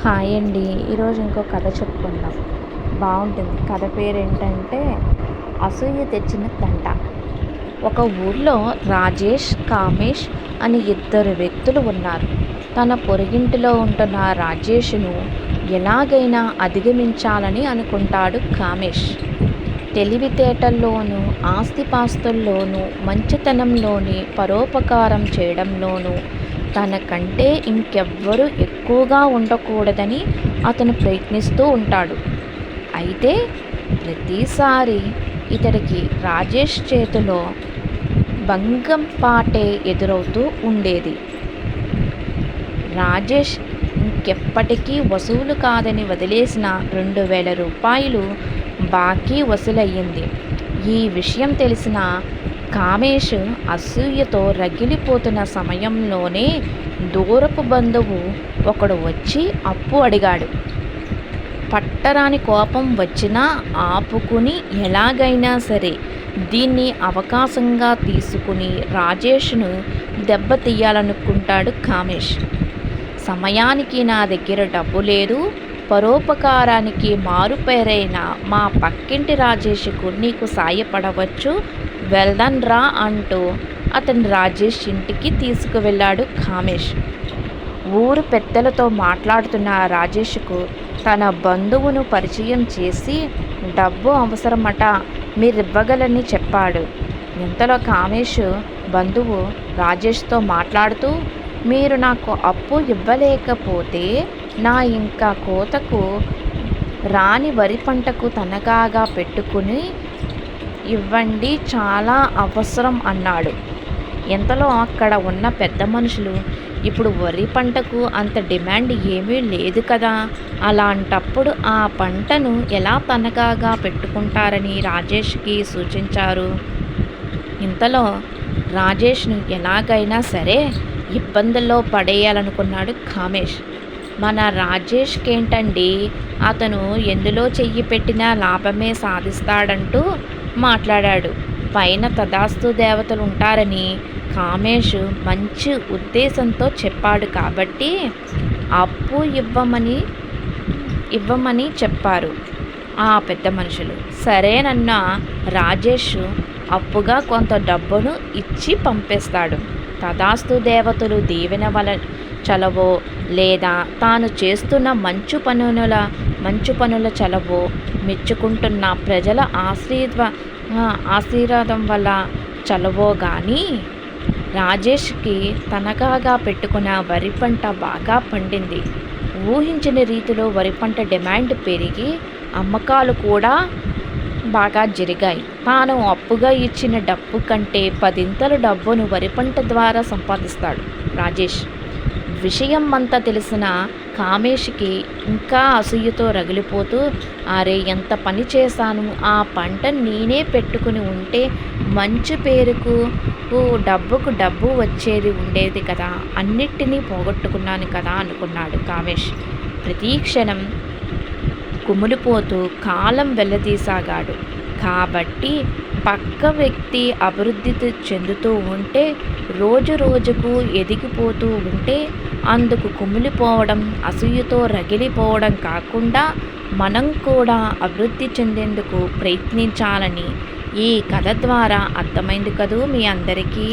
Hi అండి. ఈరోజు ఇంకో కథ చెప్పుకుందాం. బాగుంటుంది. కథ పేరేంటంటే అసూయ తెచ్చిన తంట. ఒక ఊర్లో రాజేష్, కామేష్ అని ఇద్దరు వ్యక్తులు ఉన్నారు. తన పొరుగింటిలో ఉంటున్న రాజేష్ను ఎలాగైనా అధిగమించాలని అనుకుంటాడు కామేష్. తెలివితేటల్లోనూ, ఆస్తిపాస్తుల్లోనూ, మంచితనంలోని, పరోపకారం చేయడంలోనూ తనకంటే ఇంకెవ్వరూ ఎక్కువగా ఉండకూడదని అతను ప్రయత్నిస్తూ ఉంటాడు. అయితే ప్రతిసారి ఇతడికి రాజేష్ చేతిలో భంగం పాటే ఎదురవుతూ ఉండేది. రాజేష్ ఇంకెప్పటికీ వసూలు కాదని వదిలేసిన 2000 రూపాయలు బాకీ వసూలయ్యింది. ఈ విషయం తెలిసిన కామేష్ అసూయతో రగిలిపోతున్న సమయంలోనే దూరపు బంధువు ఒకడు వచ్చి అప్పు అడిగాడు. పట్టరాని కోపం వచ్చినా ఆపుకుని ఎలాగైనా సరే దీన్ని అవకాశంగా తీసుకుని రాజేష్ను దెబ్బతీయాలనుకుంటాడు కామేష్. సమయానికి నా దగ్గర డబ్బు లేదు, పరోపకారానికి మారుపేరైన మా పక్కింటి రాజేష్కు నీకు సాయపడవచ్చు, వెళ్దాం రా అంటూ అతను రాజేష్ ఇంటికి తీసుకువెళ్ళాడు కామేష్. ఊరు పెద్దలతో మాట్లాడుతున్న రాజేష్కు తన బంధువును పరిచయం చేసి డబ్బు అవసరమట, మీరివ్వగలని చెప్పాడు. ఇంతలో కామేష్ బంధువు రాజేష్తో మాట్లాడుతూ, మీరు నాకు అప్పు ఇవ్వలేకపోతే నా ఇంకా కోతకు రాని వరి పంటకు తనఖాగా పెట్టుకుని ఇవ్వండి, చాలా అవసరం అన్నాడు. ఇంతలో అక్కడ ఉన్న పెద్ద మనుషులు, ఇప్పుడు వరి పంటకు అంత డిమాండ్ ఏమీ లేదు కదా, అలాంటప్పుడు ఆ పంటను ఎలా తనఖాగా పెట్టుకుంటారని రాజేష్కి సూచించారు. ఇంతలో రాజేష్ను ఎలాగైనా సరే ఇబ్బందుల్లో పడేయాలనుకున్నాడు కామేష్. మన రాజేష్కేంటండి, అతను ఎందులో చెయ్యి పెట్టినా లాభమే సాధిస్తాడంటూ మాట్లాడాడు. పైన తదాస్తు దేవతలు ఉంటారని కామేష్ మంచి ఉద్దేశంతో చెప్పాడు కాబట్టి అప్పు ఇవ్వమని చెప్పారు ఆ పెద్ద మనుషులు. సరేనన్న రాజేష్ అప్పుగా కొంత డబ్బును ఇచ్చి పంపేస్తాడు. తదాస్తు దేవతలు దీవెన వల చలవో లేదా తాను చేస్తున్న మంచు పనుల చలవో మెచ్చుకుంటున్న ప్రజల ఆశీర్వాదం వల్ల చలవో కానీ రాజేష్కి తనఖాగా పెట్టుకున్న వరి పంట బాగా పండింది. ఊహించిన రీతిలో వరి పంట డిమాండ్ పెరిగి అమ్మకాలు కూడా బాగా జరిగాయి. తాను అప్పుగా ఇచ్చిన డబ్బు కంటే 10 డబ్బును వరి పంట ద్వారా సంపాదిస్తాడు రాజేష్. విషయం అంతా తెలిసిన కామేష్కి ఇంకా అసూయతో రగిలిపోతూ, అరే ఎంత పని చేశాను, ఆ పంట నేనే పెట్టుకుని ఉంటే మంచి పేరుకు డబ్బుకు డబ్బు వచ్చేది ఉండేది కదా, అన్నిటినీ పోగొట్టుకున్నాను కదా అనుకున్నాడు కామేష్. ప్రతి క్షణం కుమిలిపోతూ కాలం వెళ్ళదీసాగాడు. కాబట్టి పక్క వ్యక్తి అభివృద్ధి చెందుతూ ఉంటే, రోజు రోజుకు ఎదిగిపోతూ ఉంటే అందుకు కుమిలిపోవడం, అసూయతో రగిలిపోవడం కాకుండా మనం కూడా అభివృద్ధి చెందేందుకు ప్రయత్నించాలని ఈ కథ ద్వారా అర్థమైంది కదూ మీ అందరికీ.